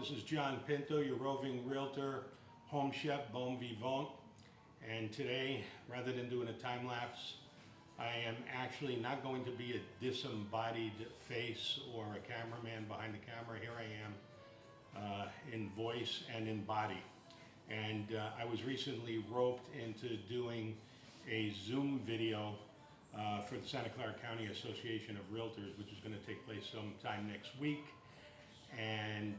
this is John Pinto, your roving realtor, home chef, bon vivant. And today, rather than doing a time lapse, I am actually not going to be a disembodied face or a cameraman behind the camera. Here I am in voice and in body. And I was recently roped into doing a Zoom video for the Santa Clara County Association of Realtors, which is going to take place sometime next week. And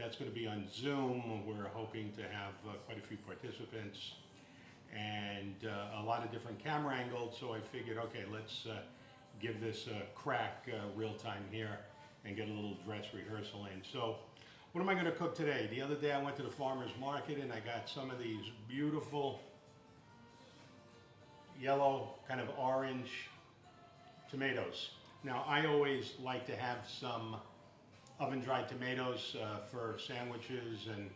that's going to be on Zoom. We're hoping to have quite a few participants and a lot of different camera angles. So I figured, okay, let's give this a crack real time here and get a little dress rehearsal in. So what am I going to cook today? The other day I went to the farmer's market and I got some of these beautiful yellow, kind of orange tomatoes. Now I always like to have some oven-dried tomatoes for sandwiches and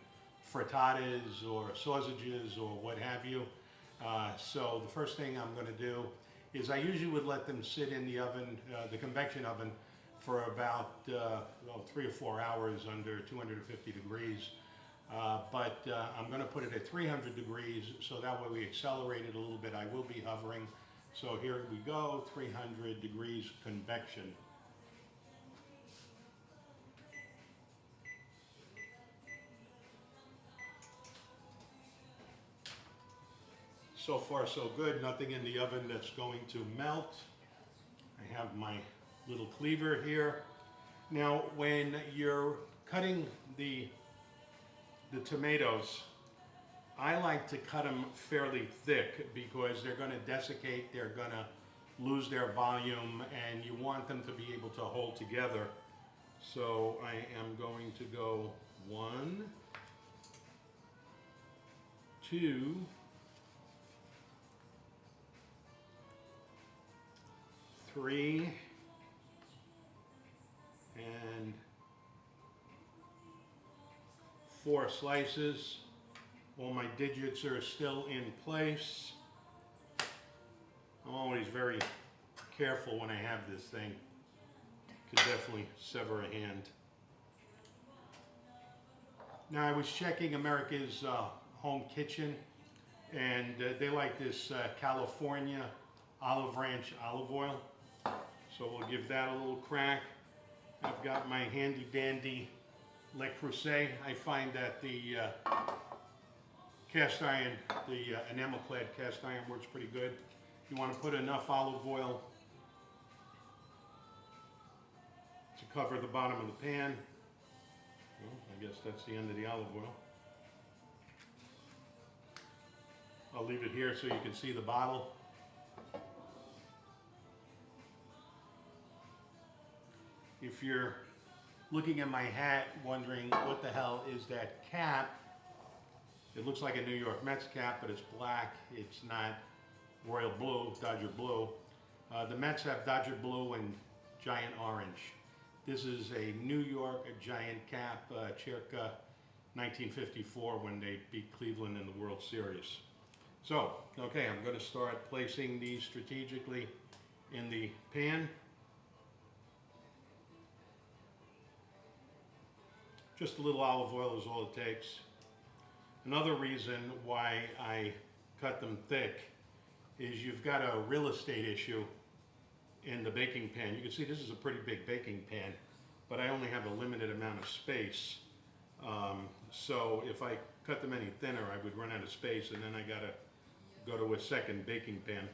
frittatas or sausages or what have you. So the first thing I'm going to do is I usually would let them sit in the oven, the convection oven, for about 3 or 4 hours under 250 degrees. But I'm going to put it at 300 degrees so that way we accelerate it a little bit. I will be hovering. So here we go, 300 degrees convection. So far so good, nothing in the oven that's going to melt. I have my little cleaver here. Now when you're cutting the tomatoes, I like to cut them fairly thick because they're going to desiccate, they're going to lose their volume, and you want them to be able to hold together. So I am going to go 1, 2, 3, and 4 slices. All my digits are still in place. I'm always very careful when I have this thing. Could definitely sever a hand. Now I was checking America's Home Kitchen, and they like this California olive ranch olive oil. So we'll give that a little crack. I've got my handy dandy Le Creuset. I find that the cast iron, the enamel clad cast iron works pretty good. You want to put enough olive oil to cover the bottom of the pan. Well, I guess that's the end of the olive oil. I'll leave it here so you can see the bottle. If you're looking at my hat wondering what the hell is that cap, it looks like a New York Mets cap, but it's black. It's not royal blue, Dodger blue. The Mets have Dodger blue and giant orange. This is a New York giant cap, circa 1954 when they beat Cleveland in the World Series. So, okay, I'm going to start placing these strategically in the pan. Just a little olive oil is all it takes. Another reason why I cut them thick is you've got a real estate issue in the baking pan. You can see this is a pretty big baking pan, but I only have a limited amount of space. So if I cut them any thinner, I would run out of space, and then I gotta go to a second baking pan.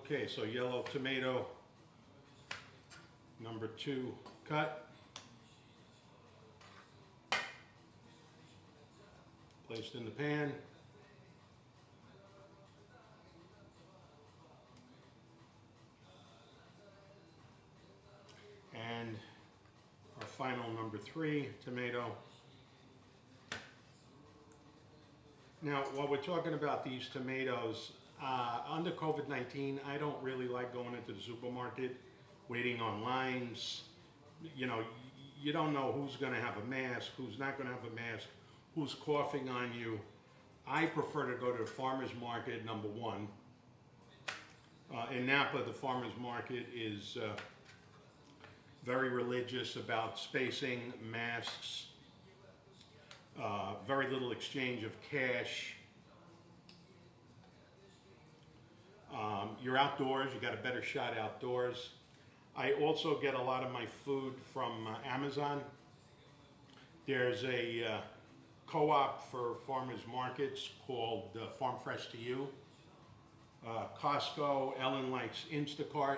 Okay, so yellow tomato, number 2 cut. Placed in the pan. And our final number 3 tomato. Now, while we're talking about these tomatoes, under COVID-19, I don't really like going into the supermarket, waiting on lines. You know, you don't know who's going to have a mask, who's not going to have a mask, who's coughing on you. I prefer to go to the farmer's market, number 1, In Napa, the farmer's market is very religious about spacing, masks, very little exchange of cash. You're outdoors, you got a better shot outdoors. I also get a lot of my food from Amazon. There's a co-op for farmers markets called Farm Fresh to You. Costco, Ellen likes Instacart.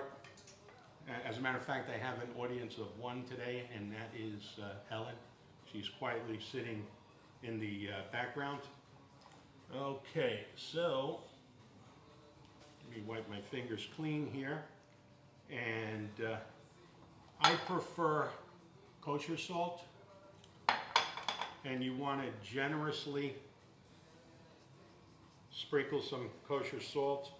As a matter of fact, I have an audience of one today, and that is Ellen. She's quietly sitting in the background. Okay, so let me wipe my fingers clean here. And I prefer kosher salt, and you want to generously sprinkle some kosher salt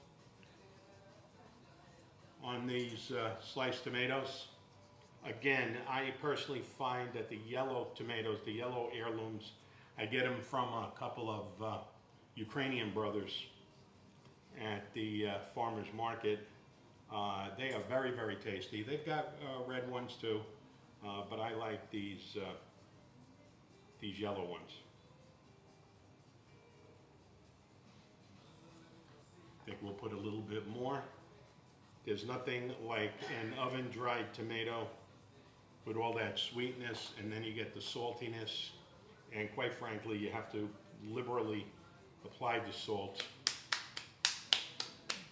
on these sliced tomatoes. Again, I personally find that the yellow tomatoes, the yellow heirlooms, I get them from a couple of Ukrainian brothers at the farmer's market. They are very, very tasty. They've got red ones too, but I like these yellow ones. I think we'll put a little bit more. There's nothing like an oven-dried tomato with all that sweetness, and then you get the saltiness, and quite frankly, you have to liberally apply the salt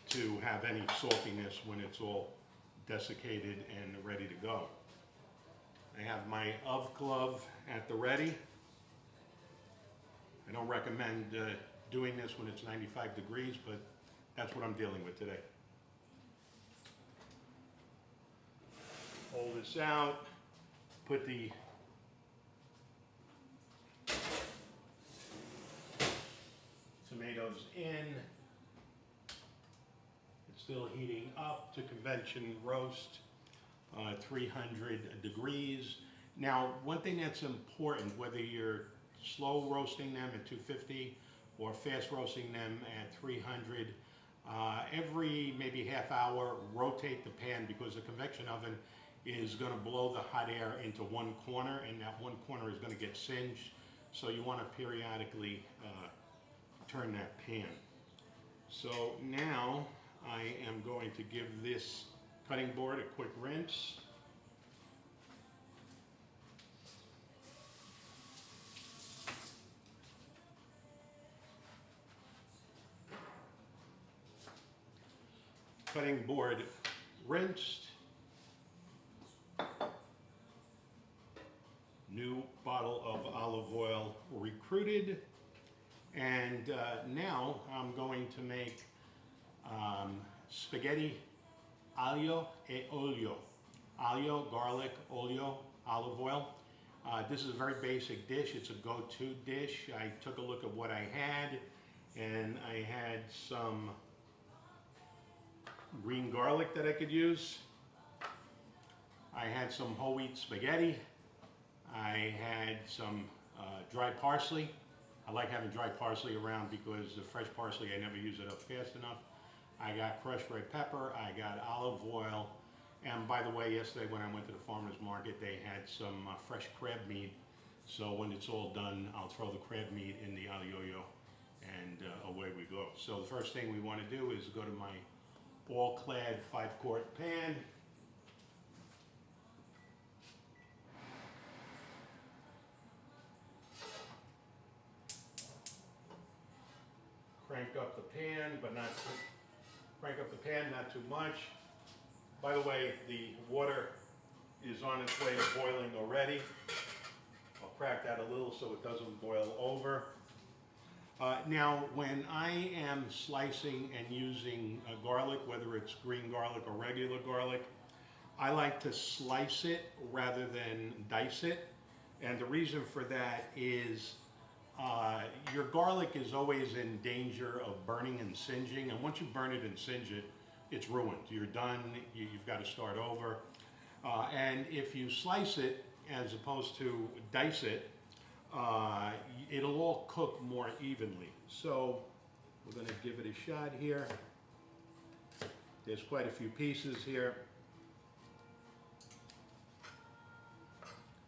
to have any saltiness when it's all desiccated and ready to go. I have my oven glove at the ready. I don't recommend doing this when it's 95 degrees, but that's what I'm dealing with today. Hold this out, put the tomatoes in. It's still heating up to convention roast, 300 degrees. Now, one thing that's important, whether you're slow roasting them at 250 or fast roasting them at 300, every maybe half hour, rotate the pan, because the convection oven is going to blow the hot air into one corner, and that one corner is going to get singed. So you want to periodically turn that pan. So now I am going to give this cutting board a quick rinse. Cutting board rinsed. New bottle of olive oil recruited. And now I'm going to make spaghetti aglio e olio. Aglio, garlic, olio, olive oil. This is a very basic dish. It's a go-to dish. I took a look at what I had, and I had some green garlic that I could use. I had some whole wheat spaghetti. I had some dry parsley. I like having dry parsley around because the fresh parsley, I never use it up fast enough. I got crushed red pepper, I got olive oil, and by the way, yesterday when I went to the farmer's market, they had some fresh crab meat. So when it's all done, I'll throw the crab meat in the aglio, and away we go. So the first thing we want to do is go to my all-clad 5-quart pan. Crank up the pan, but not crank up the pan, not too much. By the way, the water is on its way to boiling already. I'll crack that a little so it doesn't boil over. Now, when I am slicing and using garlic, whether it's green garlic or regular garlic, I like to slice it rather than dice it. And the reason for that is your garlic is always in danger of burning and singeing, and once you burn it and singe it, it's ruined. You're done, you've got to start over. And if you slice it as opposed to dice it, it'll all cook more evenly. So we're going to give it a shot here. There's quite a few pieces here.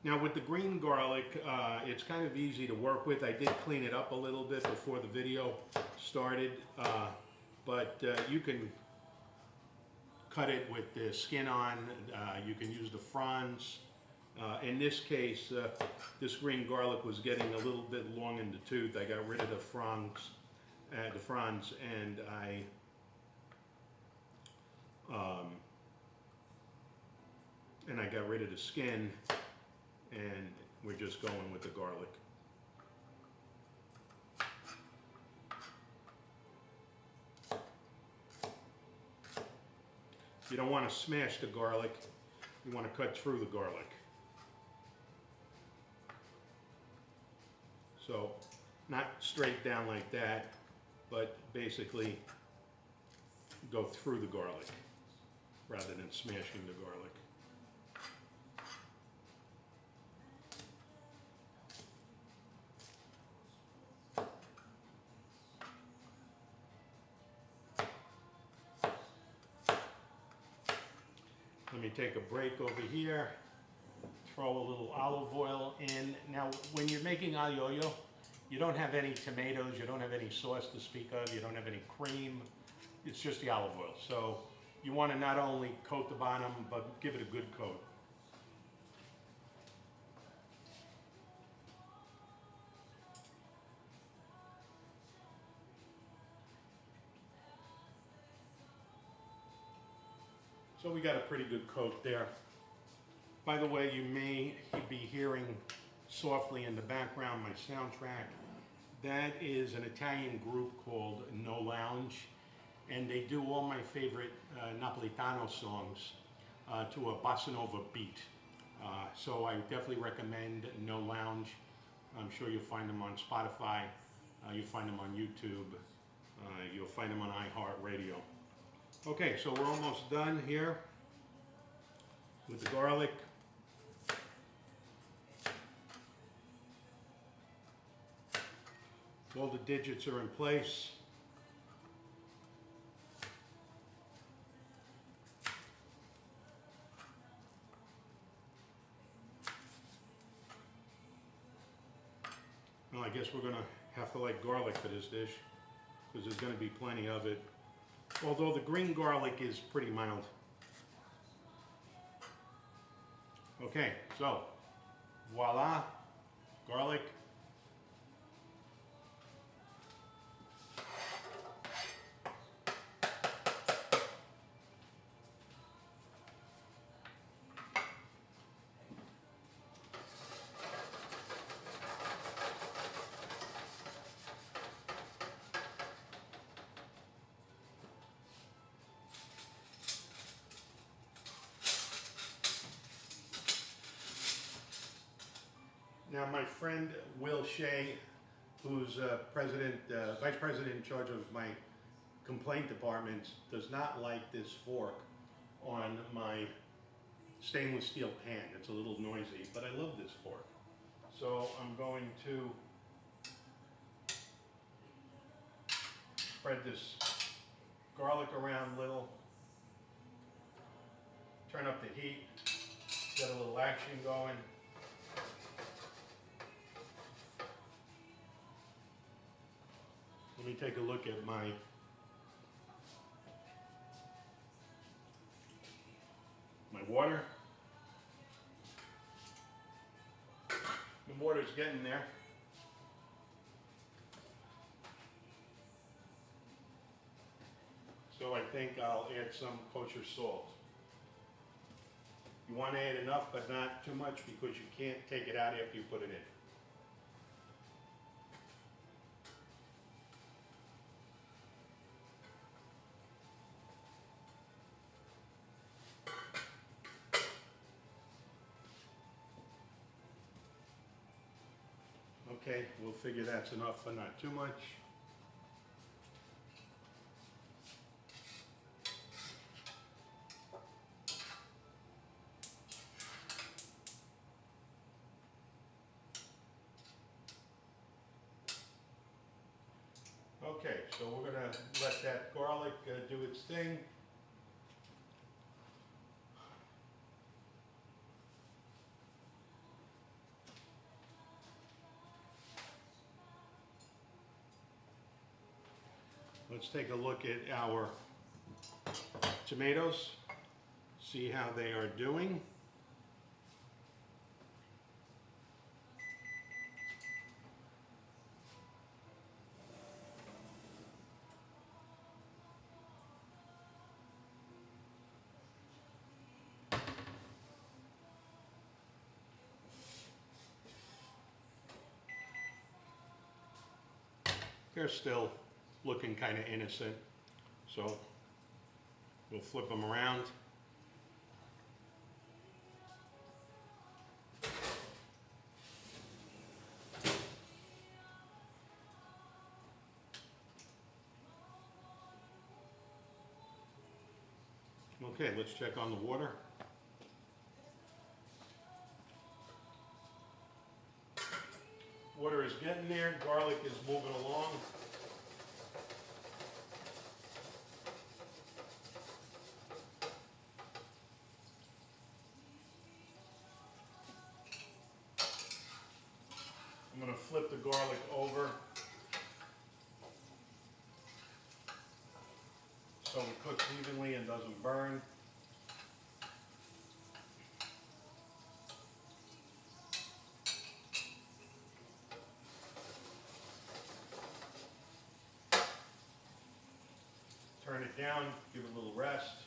Now with the green garlic, it's kind of easy to work with. I did clean it up a little bit before the video started, but you can cut it with the skin on. You can use the fronds. In this case, this green garlic was getting a little bit long in the tooth. I got rid of the fronds, and I got rid of the skin, and we're just going with the garlic. You don't want to smash the garlic, you want to cut through the garlic. So, not straight down like that, but basically go through the garlic rather than smashing the garlic. Let me take a break over here, throw a little olive oil in. Now, when you're making aglio olio, you don't have any tomatoes, you don't have any sauce to speak of, you don't have any cream. It's just the olive oil. So you want to not only coat the bottom, but give it a good coat. So we got a pretty good coat there. By the way, you may be hearing softly in the background my soundtrack. That is an Italian group called No Lounge, and they do all my favorite Napolitano songs to a bossa nova beat. So I definitely recommend No Lounge. I'm sure you'll find them on Spotify, you'll find them on YouTube, you'll find them on iHeartRadio. Okay, so we're almost done here with the garlic. All the digits are in place. Well, I guess we're gonna have to like garlic for this dish because there's gonna be plenty of it. Although the green garlic is pretty mild. Okay, so voila, garlic. Now, my friend Will Shea, who's vice president in charge of my complaint department, does not like this fork on my stainless steel pan. It's a little noisy, but I love this fork. So I'm going to spread this garlic around a little, turn up the heat, get a little action going. Let me take a look at my water. The water's getting there. So I think I'll add some kosher salt. You want to add enough, but not too much because you can't take it out after you put it in. Okay, we'll figure that's enough, but not too much. Okay, so we're going to let that garlic do its thing. let's take a look at our tomatoes, see how they are doing. They're still looking kind of innocent, so we'll flip them around. Okay, let's check on the water. Water is getting there, garlic is moving along. I'm going to flip the garlic over so it cooks evenly and doesn't burn. Turn it down, give it a little rest.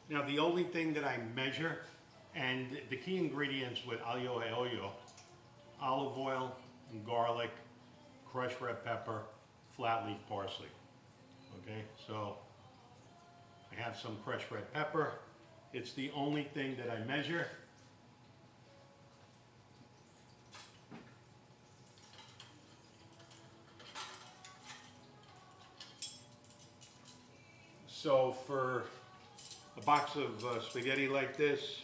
Now the only thing that I measure, and the key ingredients with aglio e olio, olive oil and garlic, crushed red pepper, flat leaf parsley. Okay, so I have some crushed red pepper. It's the only thing that I measure. So for a box of spaghetti like this,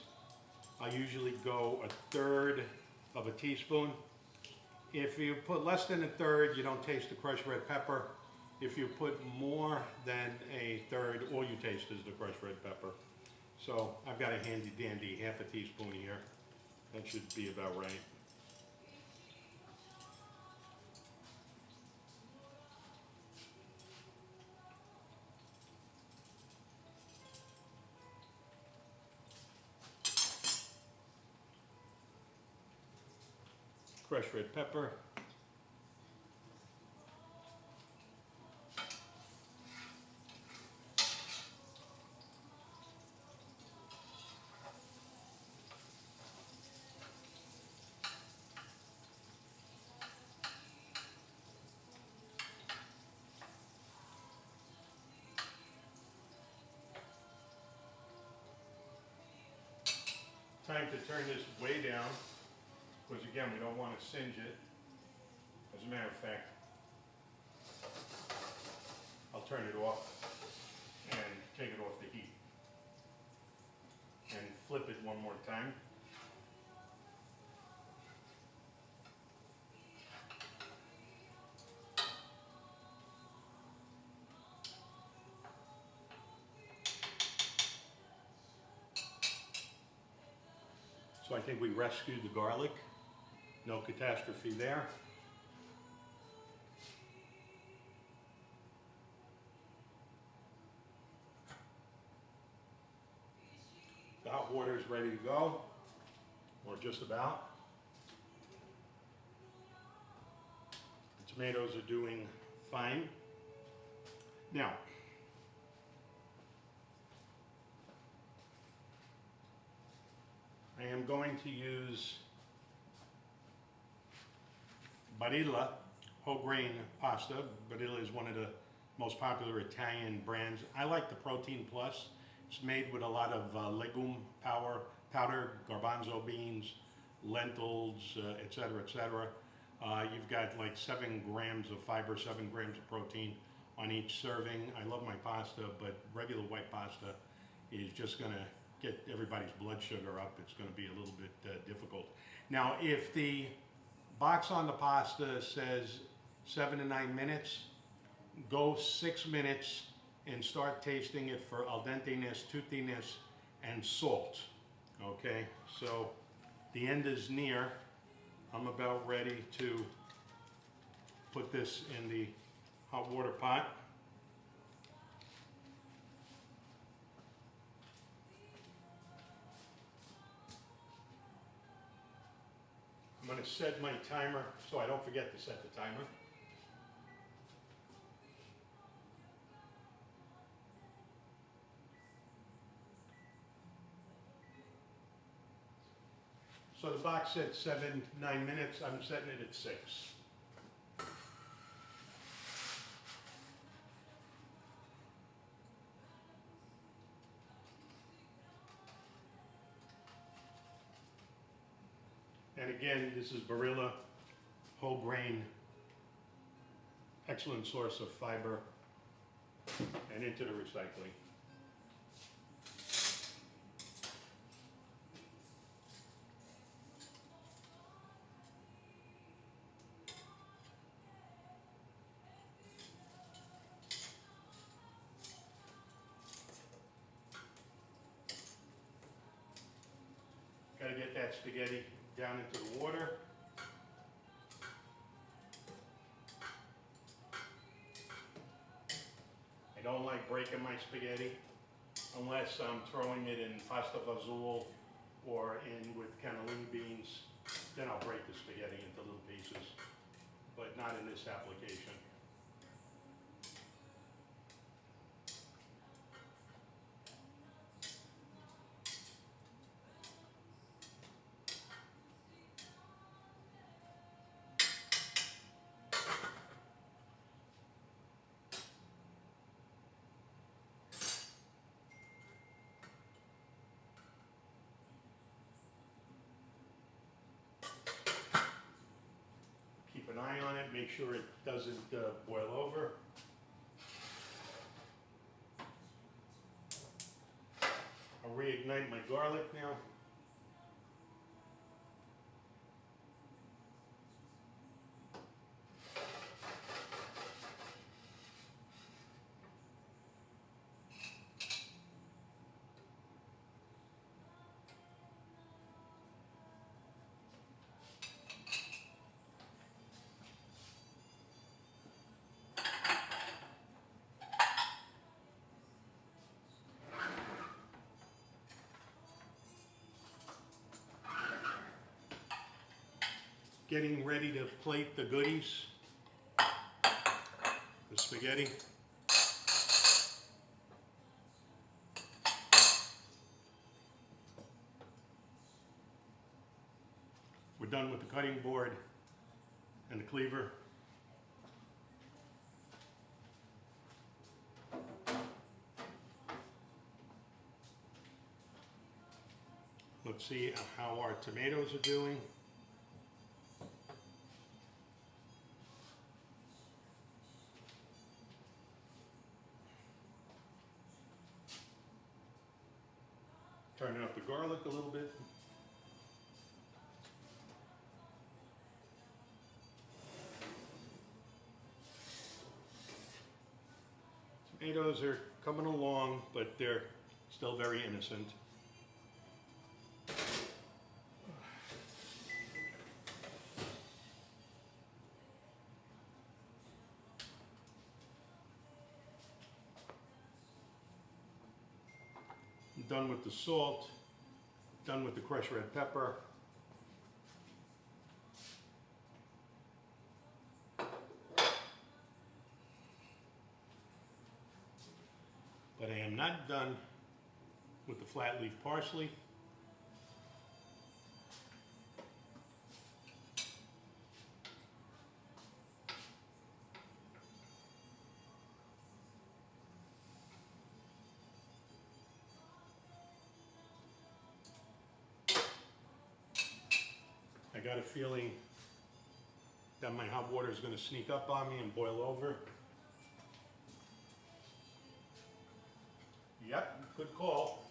I usually go 1/3 of a teaspoon. If you put less than 1/3, you don't taste the crushed red pepper. If you put more than 1/3, all you taste is the crushed red pepper. So I've got a handy dandy 1/2 teaspoon here. That should be about right. Crushed red pepper. Time to turn this way down, because again, we don't want to singe it. As a matter of fact, I'll turn it off and take it off the heat. And flip it one more time. So I think we rescued the garlic. No catastrophe there. The hot water is ready to go, or just about. The tomatoes are doing fine. Now, I am going to use Barilla whole grain pasta. Barilla is one of the most popular Italian brands. I like the Protein Plus. It's made with a lot of legume powder, garbanzo beans, lentils, etc., etc. You've got like 7 grams of fiber, 7 grams of protein on each serving. I love my pasta, but regular white pasta is just going to get everybody's blood sugar up. It's going to be a little bit difficult. Now, if the box on the pasta says 7 to 9 minutes, go 6 minutes and start tasting it for al denteness, toothiness, and salt. Okay, so the end is near. I'm about ready to put this in the hot water pot. I'm going to set my timer so I don't forget to set the timer. So the box said 9 minutes, I'm setting it at 6. And again, this is Barilla, whole grain, excellent source of fiber, and into the recycling. Got to get that spaghetti down into the water. I don't like breaking my spaghetti unless I'm throwing it in pasta fazool or in with cannellini beans. Then I'll break the spaghetti into little pieces, but not in this application. Keep an eye on it, make sure it doesn't boil over. I'll reignite my garlic now. Getting ready to plate the goodies, the spaghetti. We're done with the cutting board and the cleaver. Let's see how our tomatoes are doing. Turning up the garlic a little bit. Tomatoes are coming along, but they're still very innocent. I'm done with the salt, done with the crushed red pepper. But I am not done with the flat leaf parsley. I got a feeling that my hot water is going to sneak up on me and boil over. Yep, good call.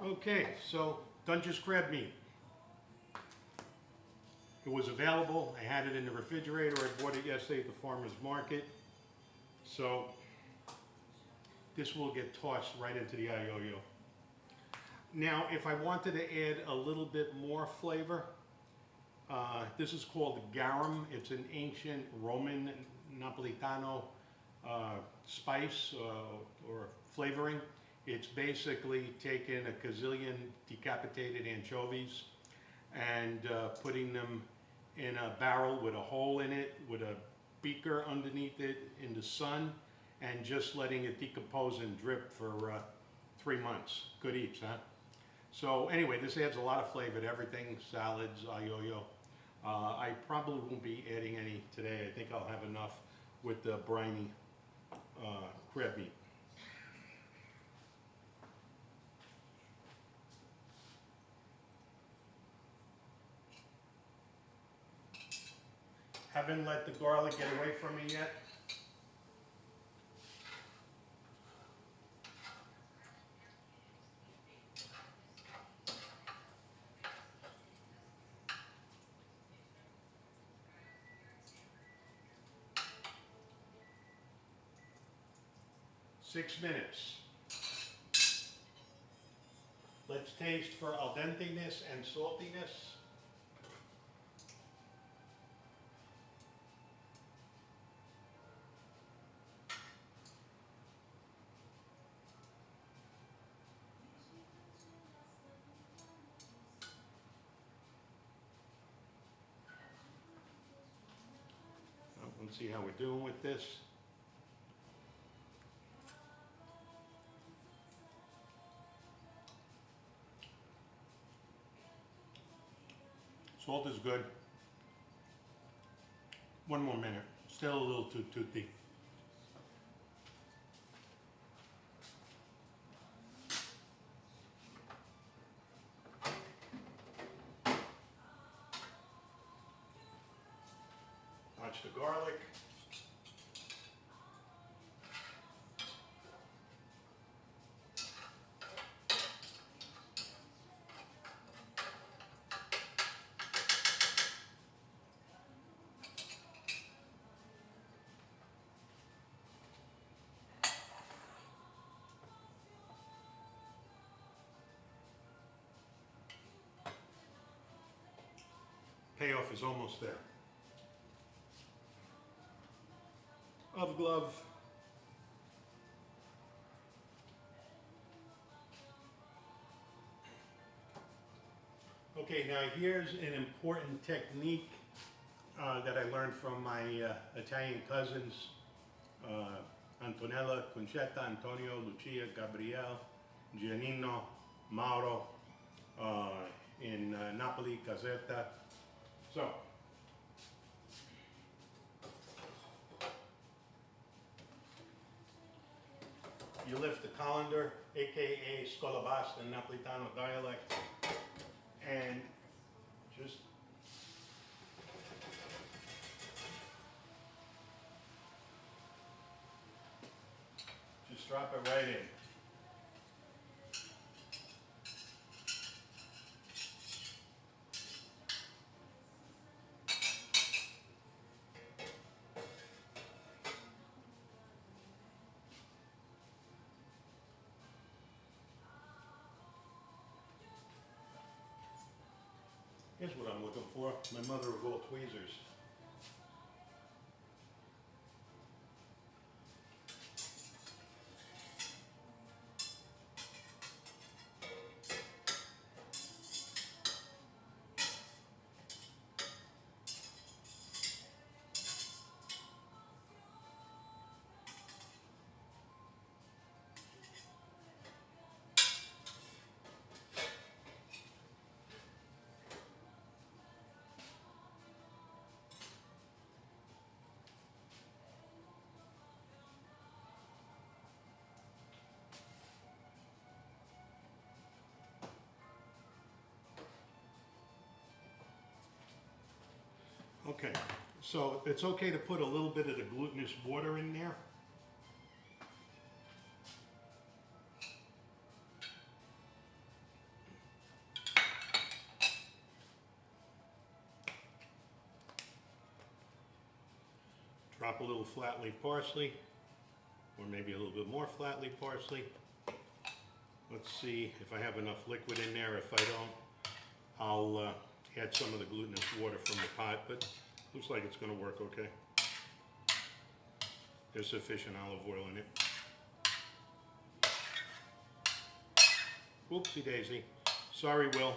Okay, so Dungeness crab meat. It was available. I had it in the refrigerator. I bought it yesterday at the farmer's market. So this will get tossed right into the aglio. Now, if I wanted to add a little bit more flavor, this is called garum. It's an ancient Roman Napolitano spice or flavoring. It's basically taking a gazillion decapitated anchovies and putting them in a barrel with a hole in it, with a beaker underneath it in the sun, and just letting it decompose and drip for 3 months. Good eats, huh? So anyway, this adds a lot of flavor to everything, salads, aglio. I probably won't be adding any today. I think I'll have enough with the briny crab meat. Haven't let the garlic get away from me yet. Six minutes. Let's taste for al denteness and saltiness. Let's see how we're doing with this. Salt is good. One more minute. Still a little too toothy. Touch the garlic. Payoff is almost there. Of glove. Okay, now here's an important technique that I learned from my Italian cousins, Antonella, Concetta, Antonio, Lucia, Gabriele, Giannino, Mauro, in Napoli, Caserta. So, you lift the colander, aka scolabasta in Napolitano dialect, and just drop it right in. Here's what I'm looking for. My mother of all tweezers. Okay, so it's okay to put a little bit of the glutinous water in there. Drop a little flat leaf parsley, or maybe a little bit more flat leaf parsley. Let's see if I have enough liquid in there. If I don't, I'll add some of the glutinous water from the pot, but looks like it's going to work okay. There's sufficient olive oil in it. Whoopsie daisy. Sorry, Will.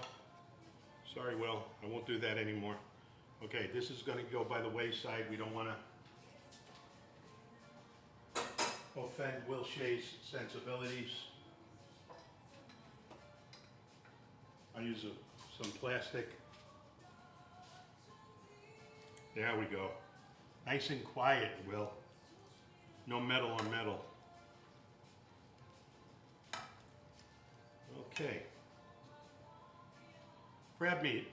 Sorry, Will. I won't do that anymore. Okay, this is going to go by the wayside. We don't want to offend Will Shea's sensibilities. I use some plastic. There we go. Nice and quiet, Will. No metal on metal. Okay. Crab meat,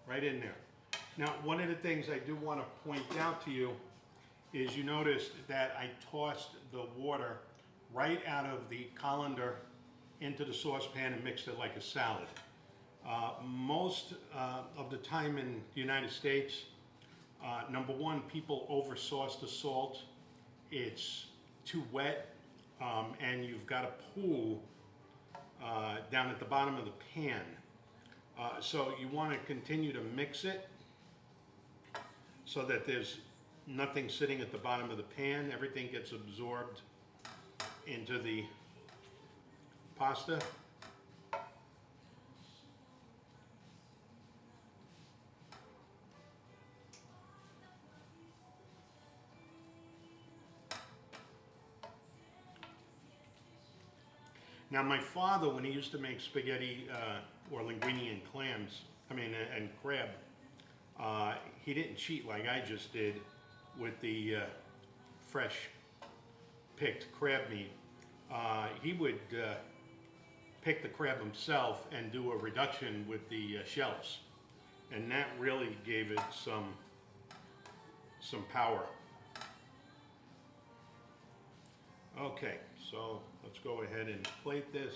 right in there. Now, one of the things I do want to point out to you is you noticed that I tossed the water right out of the colander into the saucepan and mixed it like a salad. Most of the time in the United States, number one, people oversauce the salt. It's too wet, and you've got a pool down at the bottom of the pan. So you want to continue to mix it so that there's nothing sitting at the bottom of the pan. Everything gets absorbed into the pasta. Now, my father, when he used to make spaghetti or linguine and clams, and crab, he didn't cheat like I just did with the fresh picked crab meat. He would pick the crab himself and do a reduction with the shells, and that really gave it some power. Okay, so let's go ahead and plate this.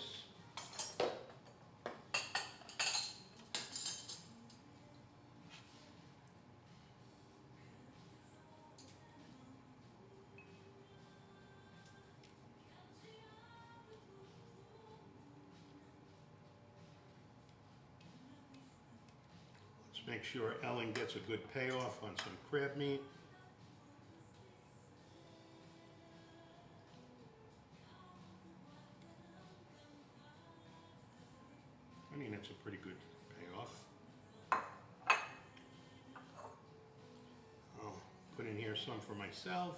Let's make sure Ellen gets a good payoff on some crab meat. I mean, it's a pretty good payoff. I'll put in here some for myself.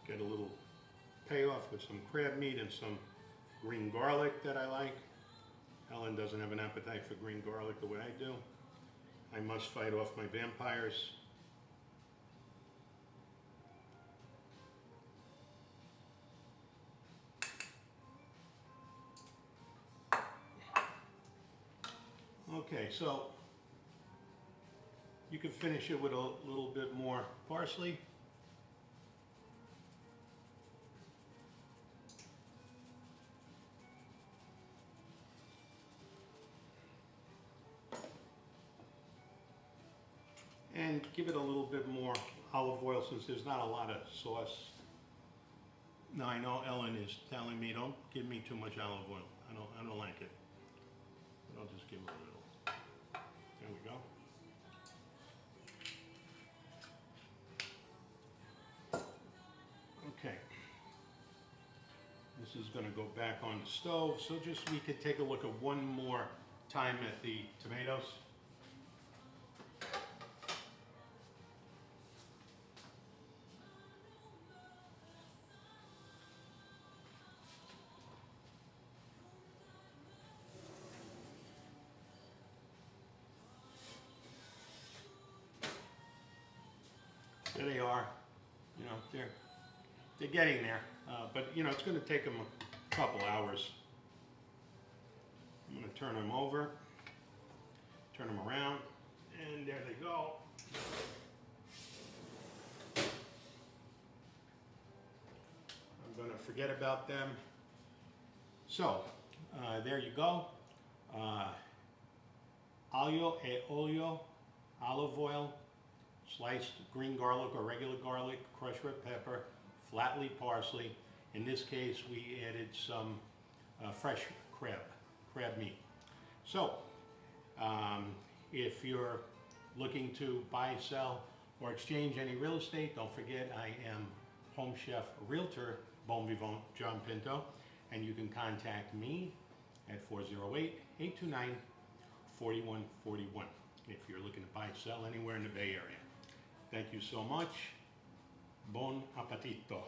Get a little payoff with some crab meat and some green garlic that I like. Ellen doesn't have an appetite for green garlic the way I do. I must fight off my vampires. Okay, so you can finish it with a little bit more parsley. And give it a little bit more olive oil since there's not a lot of sauce. Now I know Ellen is telling me don't give me too much olive oil. I don't like it. But I'll just give it a little. There we go. Okay. This is going to go back on the stove. So just we could take a look at one more time at the tomatoes. There they are. You know, they're getting there, but you know it's going to take them a couple hours. I'm going to turn them over, turn them around, and there they go. I'm going to forget about them. So, there you go. Aglio e olio, olive oil, sliced green garlic or regular garlic, crushed red pepper, flat leaf parsley. In this case, we added some fresh crab meat. So, if you're looking to buy, sell, or exchange any real estate, don't forget I am home chef realtor Bon Vivant John Pinto, and you can contact me at 408-829-4141 if you're looking to buy, sell anywhere in the Bay Area. Thank you so much. Bon appetito.